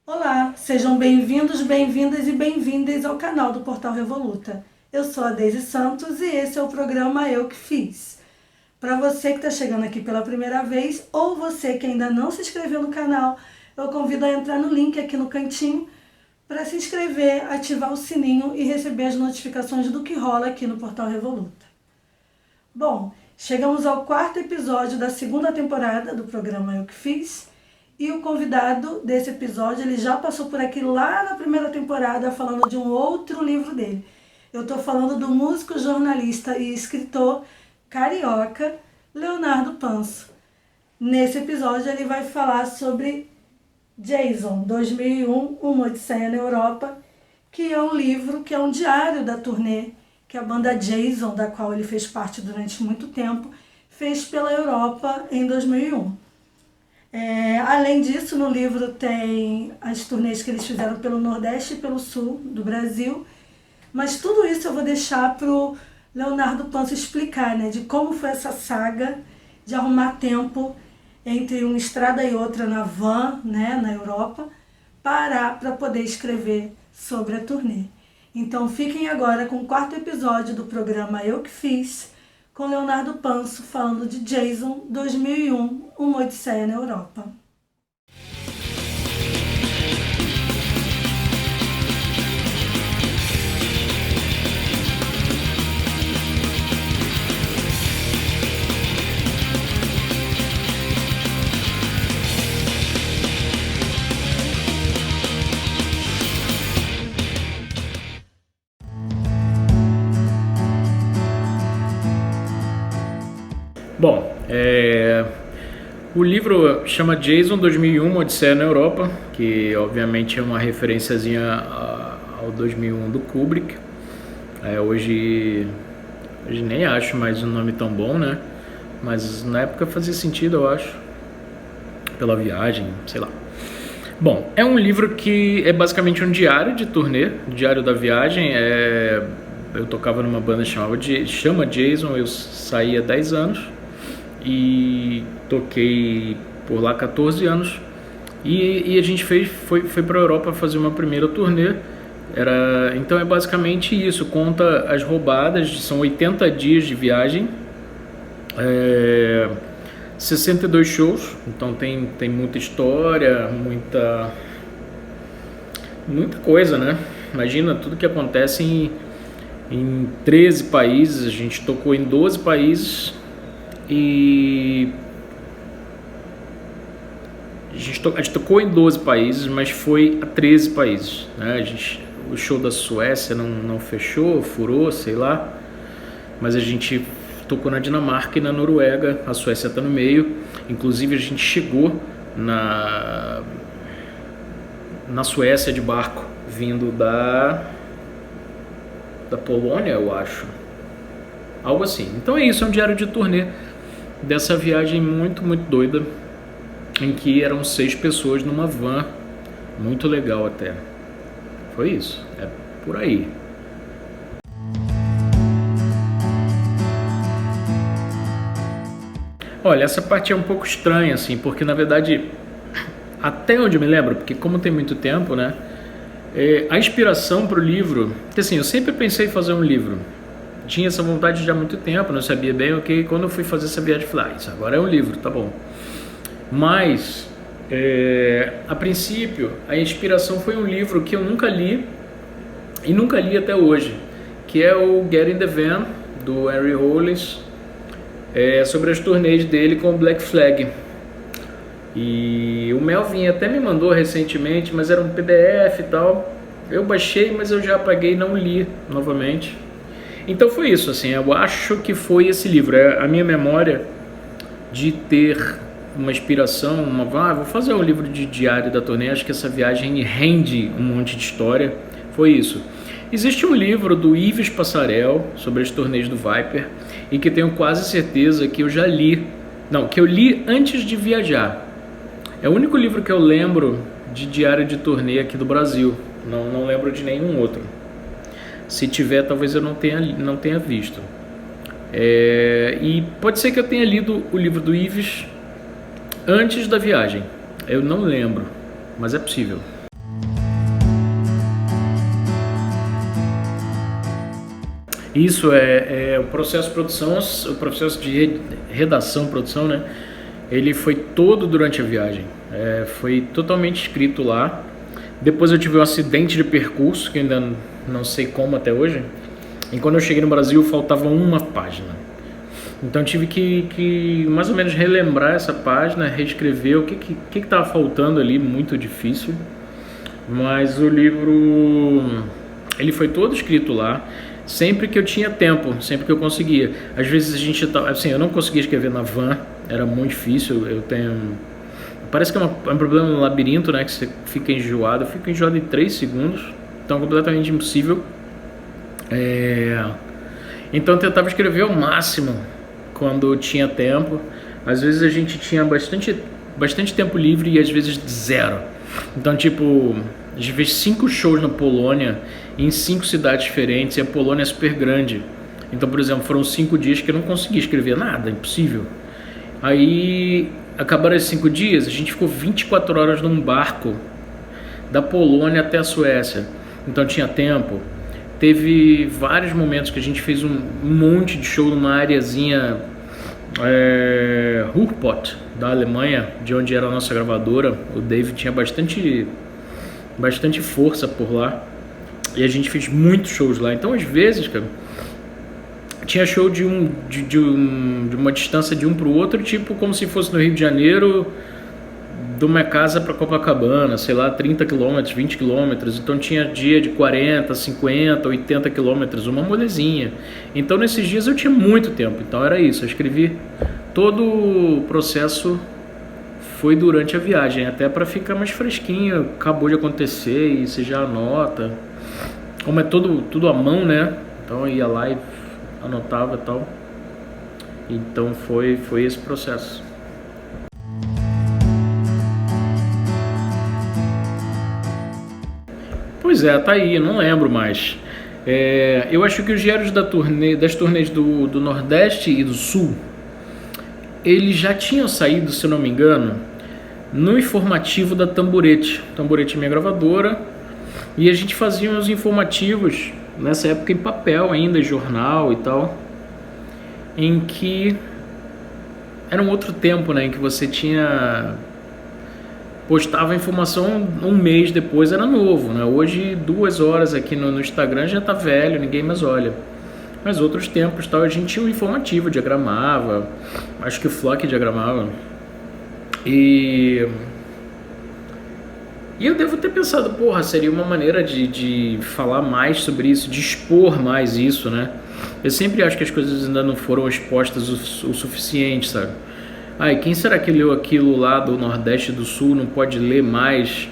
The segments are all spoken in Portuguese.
Olá, sejam bem-vindos, bem-vindas e bem-vindas ao canal do Portal Revoluta. Eu sou a Deise Santos e esse é o programa Eu Que Fiz. Para você que está chegando aqui pela primeira vez ou você que ainda não se inscreveu no canal, eu convido a entrar no link aqui no cantinho para se inscrever, ativar o sininho e receber as notificações do que rola aqui no Portal Revoluta. Bom, chegamos ao quarto episódio da segunda temporada do programa Eu Que Fiz. E o convidado desse episódio, ele já passou por aqui lá na primeira temporada falando de um outro livro dele. Eu estou falando do músico, jornalista e escritor carioca Leonardo Panso. Nesse episódio ele vai falar sobre Jason, 2001, Uma Odisseia na Europa, que é um livro, que é um diário da turnê que a banda Jason, da qual ele fez parte durante muito tempo, fez pela Europa em 2001. Além disso, no livro tem as turnês que eles fizeram pelo Nordeste e pelo Sul do Brasil. Mas tudo isso eu vou deixar para o Leonardo Panso explicar, né, de como foi essa saga de arrumar tempo entre uma estrada e outra na van, né, na Europa, parar para poder escrever sobre a turnê. Então fiquem agora com o quarto episódio do programa Eu Que Fiz, com Leonardo Panso falando de Jason, 2001, Uma Odisseia na Europa. Bom, o livro chama Jason 2001, Odisseia na Europa, que obviamente é uma referenciazinha ao 2001 do Kubrick. Hoje nem acho mais um nome tão bom, né? Mas na época fazia sentido, eu acho, pela viagem, sei lá. Bom, é um livro que é basicamente um diário de turnê, diário da viagem. Eu tocava numa banda chama Jason, eu saí há 10 anos. E toquei por lá 14 anos e a gente foi para a Europa fazer uma primeira turnê. Então é basicamente isso, conta as roubadas, são 80 dias de viagem, 62 shows, então tem muita história, muita coisa, né? Imagina tudo que acontece em 13 países, a gente tocou em 12 países. E a gente tocou em 12 países, mas foi a 13 países, né? O show da Suécia não fechou, furou, sei lá. Mas a gente tocou na Dinamarca e na Noruega, a Suécia está no meio. Inclusive a gente chegou na Suécia de barco, vindo da Polônia, eu acho. Algo assim. Então é isso, é um diário de turnê dessa viagem muito, muito doida, em que eram 6 pessoas numa van, muito legal até. Foi isso, é por aí. Olha, essa parte é um pouco estranha, assim, porque na verdade, até onde eu me lembro, porque como tem muito tempo, né, a inspiração para o livro, porque assim, eu sempre pensei em fazer um livro. Tinha essa vontade já há muito tempo, não sabia bem o que. Quando eu fui fazer essa viagem, eu falei, isso agora é um livro, tá bom. Mas, a princípio, a inspiração foi um livro que eu nunca li, e nunca li até hoje, que é o Get in the Van, do Henry Rollins, sobre as turnês dele com o Black Flag. E o Melvin até me mandou recentemente, mas era um PDF e tal. Eu baixei, mas eu já apaguei e não li novamente. Então foi isso, assim, eu acho que foi esse livro, a minha memória de ter uma inspiração, vou fazer um livro de diário da turnê, acho que essa viagem rende um monte de história, foi isso. Existe um livro do Ives Passarel sobre as turnês do Viper, e que tenho quase certeza que eu já li, que eu li antes de viajar. É o único livro que eu lembro de diário de turnê aqui do Brasil, não lembro de nenhum outro. Se tiver, talvez eu não tenha visto. E pode ser que eu tenha lido o livro do Ives antes da viagem. Eu não lembro, mas é possível. Isso é o processo de produção, o processo de redação, produção, né? Ele foi todo durante a viagem. Foi totalmente escrito lá. Depois eu tive um acidente de percurso, que ainda não sei como até hoje. E quando eu cheguei no Brasil, faltava uma página. Então eu tive que mais ou menos relembrar essa página, reescrever o que estava faltando ali, muito difícil. Mas o livro, ele foi todo escrito lá, sempre que eu tinha tempo, sempre que eu conseguia. Às vezes a gente assim, eu não conseguia escrever na van, era muito difícil. Parece que é um problema no labirinto, né, que você fica enjoado. Eu fico enjoado em 3 segundos, então é completamente impossível. Então eu tentava escrever ao máximo quando tinha tempo. Às vezes a gente tinha bastante tempo livre e às vezes zero. Então, tipo, a gente fez 5 shows na Polônia, em 5 cidades diferentes, e a Polônia é super grande. Então, por exemplo, foram 5 dias que eu não conseguia escrever nada, impossível. Aí, acabaram esses 5 dias, a gente ficou 24 horas num barco da Polônia até a Suécia. Então tinha tempo. Teve vários momentos que a gente fez um monte de show numa areazinha Ruhrpott, da Alemanha, de onde era a nossa gravadora. O Dave tinha bastante força por lá, e a gente fez muitos shows lá. Então às vezes, cara, tinha show de uma distância de um para o outro, tipo como se fosse no Rio de Janeiro, de uma casa para Copacabana, sei lá, 30 km, 20 km. Então tinha dia de 40, 50, 80 km, uma molezinha. Então nesses dias eu tinha muito tempo, então era isso, eu escrevi. Todo o processo foi durante a viagem, até para ficar mais fresquinho, acabou de acontecer e você já anota. Como é tudo à mão, né? Então eu ia lá e anotava e tal. Então foi esse processo. Pois é, tá aí, não lembro mais. Eu acho que os diários das turnês do Nordeste e do Sul, eles já tinham saído, se eu não me engano, no informativo da Tamborete. Tamborete é minha gravadora, e a gente fazia os informativos, nessa época em papel ainda, jornal e tal, em que era um outro tempo, né, em que você postava a informação um mês depois, era novo, né? Hoje 2 horas aqui no Instagram já tá velho, ninguém mais olha. Mas outros tempos tal, a gente tinha um informativo, diagramava, acho que o Flock diagramava. E eu devo ter pensado, porra, seria uma maneira de falar mais sobre isso, de expor mais isso, né? Eu sempre acho que as coisas ainda não foram expostas o suficiente, sabe? E quem será que leu aquilo lá do Nordeste e do Sul não pode ler mais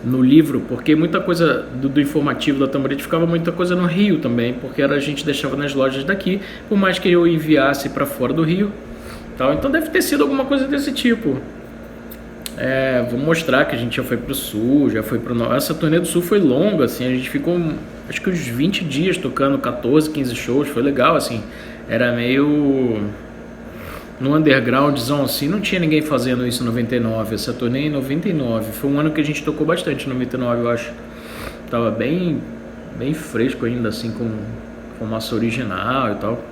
no livro? Porque muita coisa do informativo da Tamborete ficava muita coisa no Rio também, porque a gente deixava nas lojas daqui, por mais que eu enviasse para fora do Rio, tal. Então deve ter sido alguma coisa desse tipo. Vou mostrar que a gente já foi pro Sul, já foi pro Norte. Essa turnê do Sul foi longa, assim, a gente ficou acho que uns 20 dias tocando 14, 15 shows, foi legal, assim. Era meio no undergroundzão, assim, não tinha ninguém fazendo isso em 99, essa turnê em 99, foi um ano que a gente tocou bastante, 99 eu acho, tava bem fresco ainda, assim, com massa original e tal,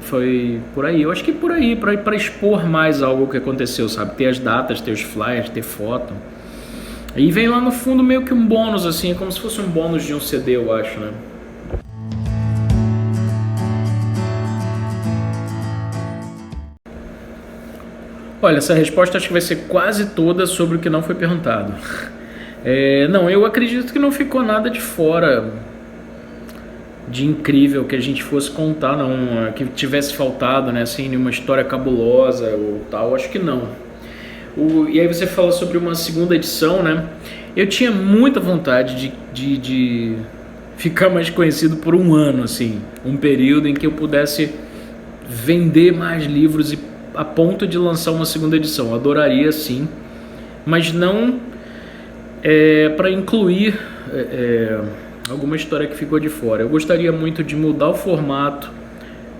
foi por aí, eu acho que por aí, para expor mais algo que aconteceu, sabe, ter as datas, ter os flyers, ter foto, e vem lá no fundo meio que um bônus, assim, como se fosse um bônus de um CD, eu acho, né. Olha, essa resposta acho que vai ser quase toda sobre o que não foi perguntado. Não, eu acredito que não ficou nada de fora de incrível que a gente fosse contar, não, que tivesse faltado, né, assim, uma história cabulosa ou tal, acho que não. E aí você fala sobre uma segunda edição, né? Eu tinha muita vontade de ficar mais conhecido por um ano, assim, um período em que eu pudesse vender mais livros e a ponto de lançar uma segunda edição. Eu adoraria, sim, mas não para incluir alguma história que ficou de fora. Eu gostaria muito de mudar o formato,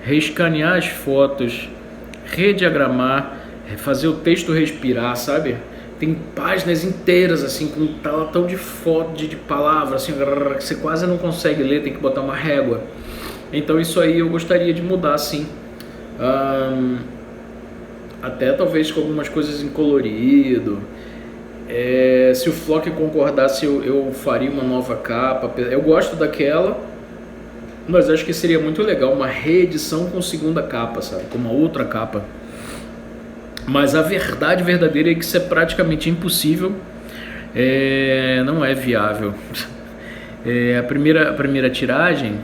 reescanear as fotos, rediagramar, fazer o texto respirar, sabe? Tem páginas inteiras assim com tão de foto, de palavra assim, que você quase não consegue ler, tem que botar uma régua. Então isso aí eu gostaria de mudar, sim. Até talvez com algumas coisas em colorido. Se o Flock concordasse, eu faria uma nova capa. Eu gosto daquela, mas acho que seria muito legal uma reedição com segunda capa, sabe? Com uma outra capa. Mas a verdade verdadeira é que isso é praticamente impossível. Não é viável. A primeira tiragem,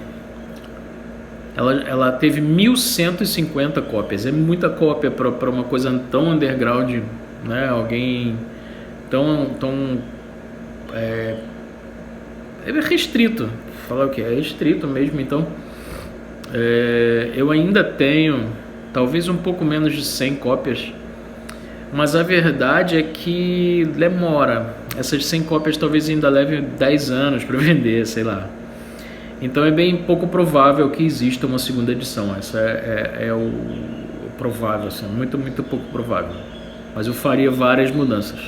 ela teve 1.150 cópias. É muita cópia para uma coisa tão underground, né? Alguém tão é restrito. Falar o que? É restrito mesmo. Então eu ainda tenho talvez um pouco menos de 100 cópias, mas a verdade é que demora. Essas 100 cópias talvez ainda levem 10 anos para vender, sei lá. Então é bem pouco provável que exista uma segunda edição. Essa é o provável, assim, muito, muito pouco provável. Mas eu faria várias mudanças.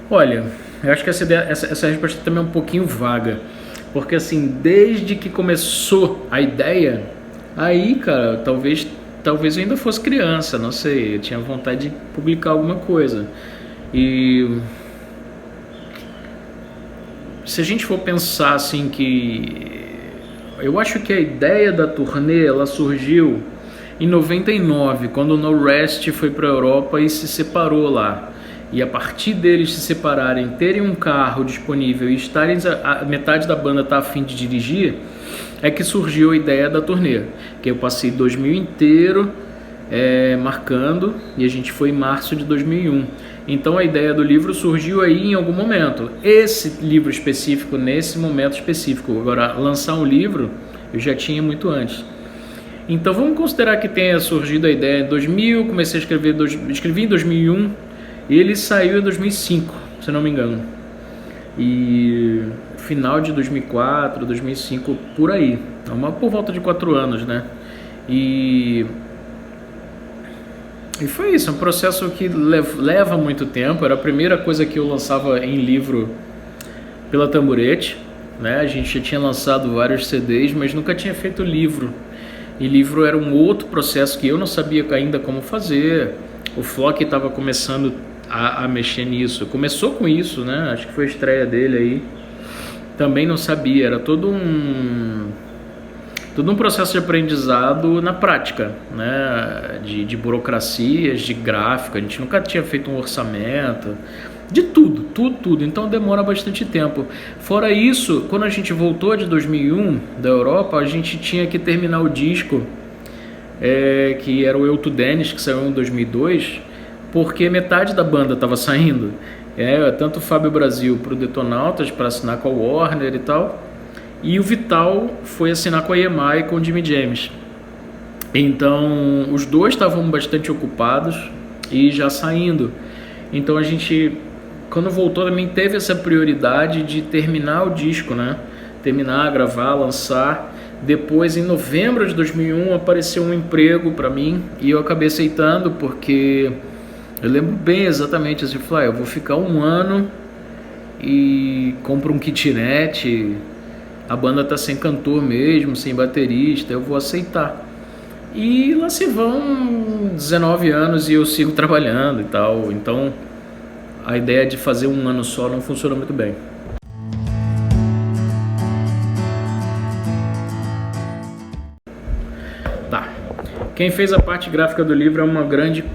Olha, eu acho que essa resposta também é um pouquinho vaga. Porque assim, desde que começou a ideia, aí, cara, talvez eu ainda fosse criança, não sei, eu tinha vontade de publicar alguma coisa. E se a gente for pensar assim que... Eu acho que a ideia da turnê, ela surgiu em 99, quando o No Rest foi para a Europa e se separou lá. E a partir deles se separarem, terem um carro disponível e estarem a metade da banda tá a fim de dirigir, é que surgiu a ideia da turnê. Que eu passei 2000 inteiro marcando, e a gente foi em março de 2001. Então a ideia do livro surgiu aí em algum momento. Esse livro específico, nesse momento específico. Agora, lançar um livro, eu já tinha muito antes. Então vamos considerar que tenha surgido a ideia em 2000, comecei a escrevi em 2001, e ele saiu em 2005, se não me engano. E final de 2004, 2005, por aí. Por volta de 4 anos, né? E foi isso, é um processo que leva muito tempo. Era a primeira coisa que eu lançava em livro pela Tamborete, né? A gente já tinha lançado vários CDs, mas nunca tinha feito livro. E livro era um outro processo que eu não sabia ainda como fazer. O Flock estava começando a mexer nisso. Começou com isso, né? Acho que foi a estreia dele aí. Também não sabia, era todo um processo de aprendizado na prática, né? De burocracias, de gráfica. A gente nunca tinha feito um orçamento, de tudo. Então demora bastante tempo. Fora isso, quando a gente voltou de 2001 da Europa, a gente tinha que terminar o disco, que era o Eu to Dennis, que saiu em 2002, porque metade da banda estava saindo. Tanto o Fábio Brasil para o Detonautas, para assinar com a Warner e tal, e o Vital foi assinar com a EMI e com o Jimmy James. Então os dois estavam bastante ocupados e já saindo. Então a gente, quando voltou, também teve essa prioridade de terminar o disco, né? Terminar, gravar, lançar. Depois, em novembro de 2001, apareceu um emprego para mim e eu acabei aceitando, porque eu lembro bem exatamente assim, falei, eu vou ficar 1 ano e compro um kitnet, a banda tá sem cantor mesmo, sem baterista, eu vou aceitar. E lá se vão 19 anos e eu sigo trabalhando e tal, então a ideia de fazer 1 ano só não funciona muito bem. Tá. Quem fez a parte gráfica do livro é uma grande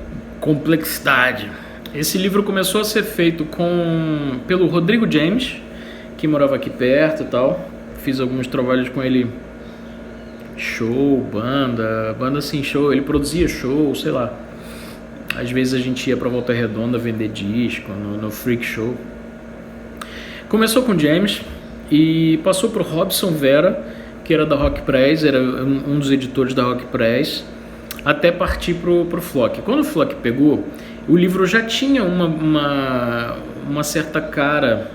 complexidade. Esse livro começou a ser feito pelo Rodrigo James, que morava aqui perto e tal. Fiz alguns trabalhos com ele, show, banda assim, show, ele produzia show, sei lá. Às vezes a gente ia pra Volta Redonda vender disco, no Freak Show. Começou com James e passou pro Robson Vera, que era da Rock Press, era um dos editores da Rock Press, até partir pro Flock. Quando o Flock pegou, o livro já tinha uma certa cara,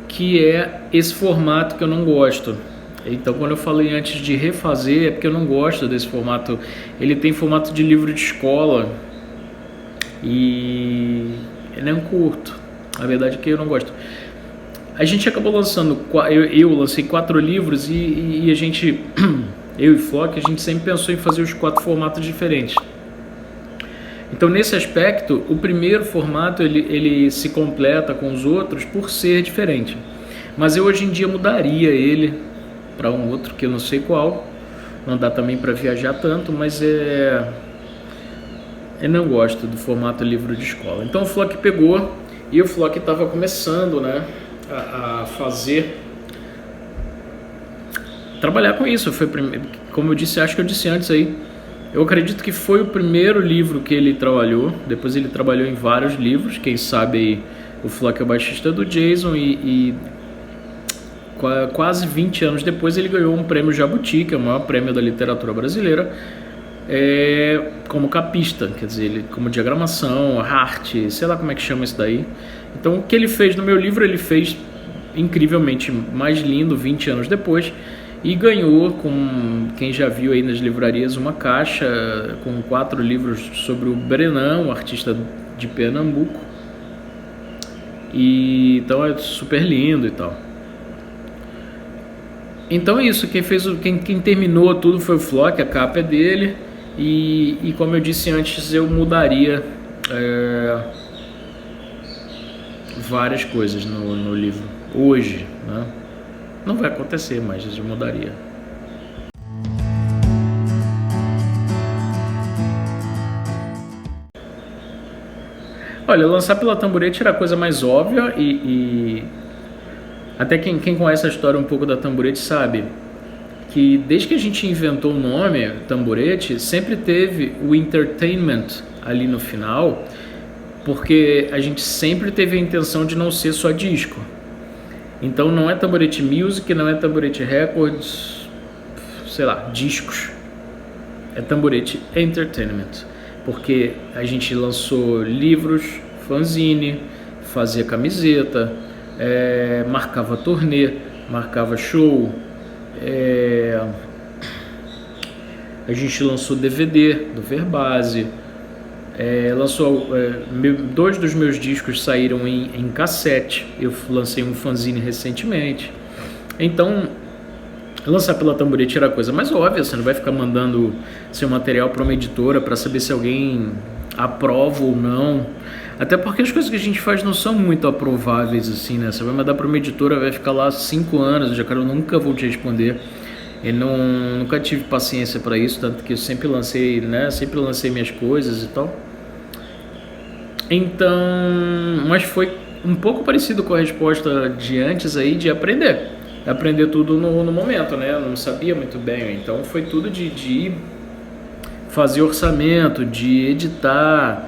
que é esse formato que eu não gosto. Então, quando eu falei antes de refazer, é porque eu não gosto desse formato. Ele tem formato de livro de escola e ele é um curto. A verdade é que eu não gosto. A gente acabou lançando, eu lancei 4 livros e a gente, eu e Flock, a gente sempre pensou em fazer os 4 formatos diferentes. Então, nesse aspecto, o primeiro formato ele se completa com os outros por ser diferente. Mas eu hoje em dia mudaria ele para um outro que eu não sei qual. Não dá também para viajar tanto, mas eu não gosto do formato livro de escola. Então o Flock pegou e o Flock estava começando, né, a trabalhar com isso. Foi, como eu disse, acho que eu disse antes aí, eu acredito que foi o primeiro livro que ele trabalhou. Depois ele trabalhou em vários livros. Quem sabe aí, o Flock é o baixista do Jason e quase 20 anos depois ele ganhou um prêmio Jabuti, que é o maior prêmio da literatura brasileira, como capista, quer dizer, ele, como diagramação, arte, sei lá como é que chama isso daí. Então o que ele fez no meu livro, ele fez incrivelmente mais lindo 20 anos depois, e ganhou, com quem já viu aí nas livrarias, uma caixa com 4 livros sobre o Brenan, um artista de Pernambuco, e então é super lindo e tal. Então é isso, quem terminou tudo foi o Flock, a capa é dele, e como eu disse antes, eu mudaria várias coisas no livro hoje, né? Não vai acontecer, mas eu mudaria. Olha, lançar pela Tamborete era a coisa mais óbvia e até quem conhece a história um pouco da Tamborete sabe que desde que a gente inventou o nome Tamborete, sempre teve o entertainment ali no final, porque a gente sempre teve a intenção de não ser só disco. Então não é Tamborete Music, não é Tamborete Records, sei lá, discos. É Tamborete Entertainment, porque a gente lançou livros, fanzine, fazia camiseta, marcava turnê, marcava show, a gente lançou DVD do Verbase, lançou 2 dos meus discos saíram em cassete. Eu lancei um fanzine recentemente. Então lançar pela Tamborete era a coisa mais óbvia. Você não vai ficar mandando seu material para uma editora para saber se alguém aprova ou não, até porque as coisas que a gente faz não são muito aprováveis assim, né? Você vai mandar para uma editora, vai ficar lá 5 anos, eu nunca vou te responder. Eu nunca tive paciência para isso, tanto que eu sempre lancei, né? Sempre lancei minhas coisas e tal. Então, mas foi um pouco parecido com a resposta de antes aí, de aprender tudo no momento, né? Eu não sabia muito bem, então foi tudo de fazer orçamento, de editar,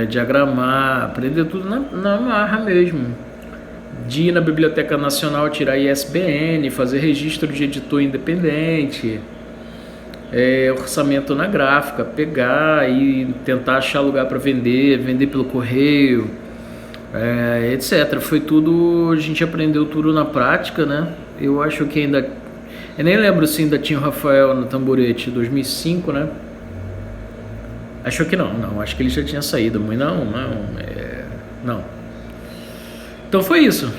diagramar, aprender tudo na marra mesmo, de ir na Biblioteca Nacional tirar ISBN, fazer registro de editor independente, orçamento na gráfica, pegar e tentar achar lugar para vender pelo correio, etc. Foi tudo, a gente aprendeu tudo na prática, né? Eu acho que ainda, eu nem lembro se ainda tinha o Rafael no Tamborete, 2005, né? Acho que não, acho que ele já tinha saído, mas não. Então foi isso,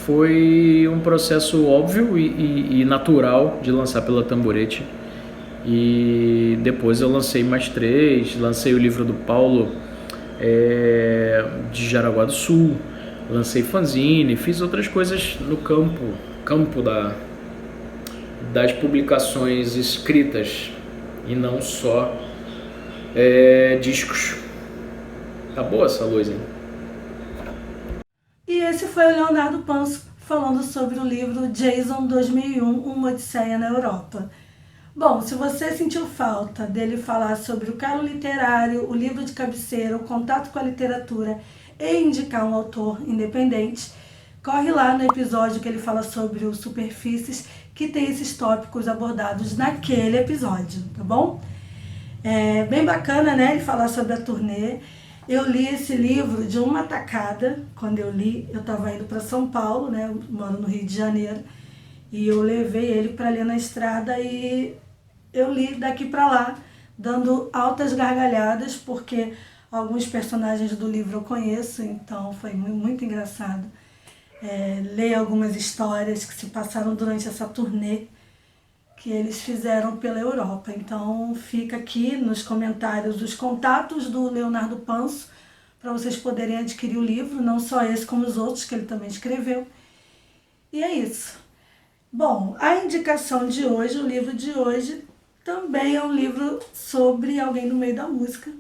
foi um processo óbvio e natural de lançar pela Tamborete. E depois eu lancei mais 3, lancei o livro do Paulo de Jaraguá do Sul, lancei fanzine, fiz outras coisas no campo das publicações escritas e não só discos. Tá boa essa luz, hein? E esse foi o Leonardo Panso falando sobre o livro Jason 2001, Uma Odisseia na Europa. Bom, se você sentiu falta dele falar sobre o calo literário, o livro de cabeceira, o contato com a literatura e indicar um autor independente, corre lá no episódio que ele fala sobre os Superfícies, que tem esses tópicos abordados naquele episódio, tá bom? É bem bacana, né, ele falar sobre a turnê. Eu li esse livro de uma tacada. Quando eu li, eu estava indo para São Paulo, né, eu moro no Rio de Janeiro, e eu levei ele para ler na estrada e eu li daqui para lá, dando altas gargalhadas, porque Alguns personagens do livro eu conheço, então foi muito engraçado ler algumas histórias que se passaram durante essa turnê que eles fizeram pela Europa. Então fica aqui nos comentários os contatos do Leonardo Panso para vocês poderem adquirir o livro, não só esse como os outros que ele também escreveu. E é isso. Bom, a indicação de hoje, o livro de hoje, também é um livro sobre alguém no meio da música.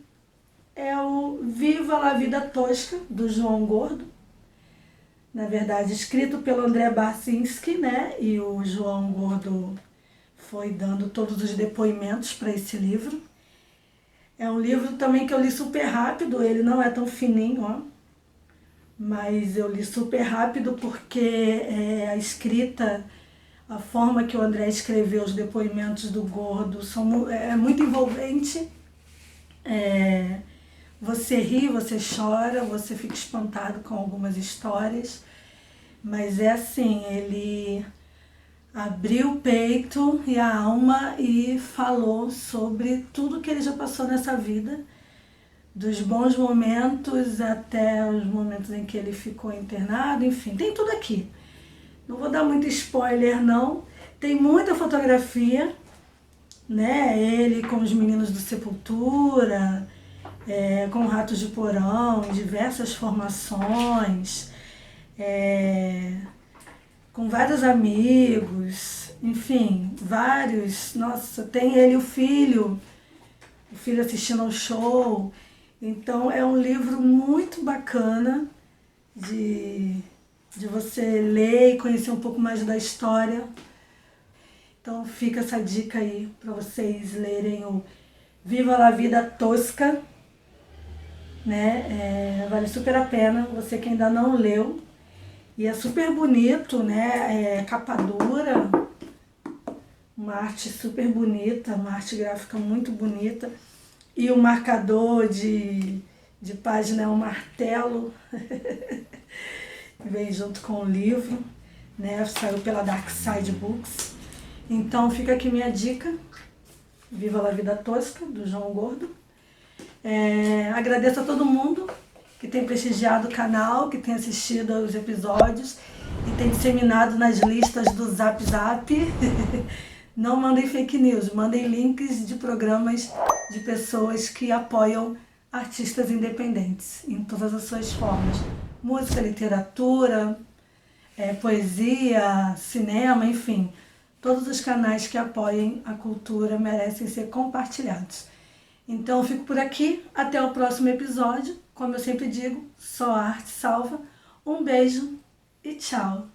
É o Viva la Vida Tosca, do João Gordo. Na verdade, escrito pelo André Barcinski, né? E o João Gordo foi dando todos os depoimentos para esse livro. É um livro também que eu li super rápido, ele não é tão fininho, ó. Mas eu li super rápido porque a escrita, a forma que o André escreveu os depoimentos do Gordo é muito envolvente. Você ri, você chora, você fica espantado com algumas histórias. Mas é assim, ele abriu o peito e a alma e falou sobre tudo que ele já passou nessa vida, dos bons momentos até os momentos em que ele ficou internado, enfim, tem tudo aqui. Não vou dar muito spoiler não, tem muita fotografia, né? Ele com os meninos do Sepultura, com Ratos de Porão, em diversas formações, com vários amigos, enfim, vários. Nossa, tem ele e o filho assistindo ao show. Então é um livro muito bacana de você ler e conhecer um pouco mais da história. Então fica essa dica aí para vocês lerem o Viva la Vida Tosca, né? Vale super a pena, você que ainda não leu. E é super bonito, né? Capa dura, uma arte super bonita, uma arte gráfica muito bonita. E o marcador de página é um martelo, vem junto com o livro, né? Saiu pela Dark Side Books. Então fica aqui minha dica, Viva la Vida Tosca, do João Gordo. Agradeço a todo mundo que tem prestigiado o canal, que tem assistido aos episódios e tem disseminado nas listas do Zap Zap. Não mandem fake news, mandem links de programas de pessoas que apoiam artistas independentes em todas as suas formas. Música, literatura, poesia, cinema, enfim. Todos os canais que apoiem a cultura merecem ser compartilhados. Então eu fico por aqui, até o próximo episódio. Como eu sempre digo, só a arte salva. Um beijo e tchau!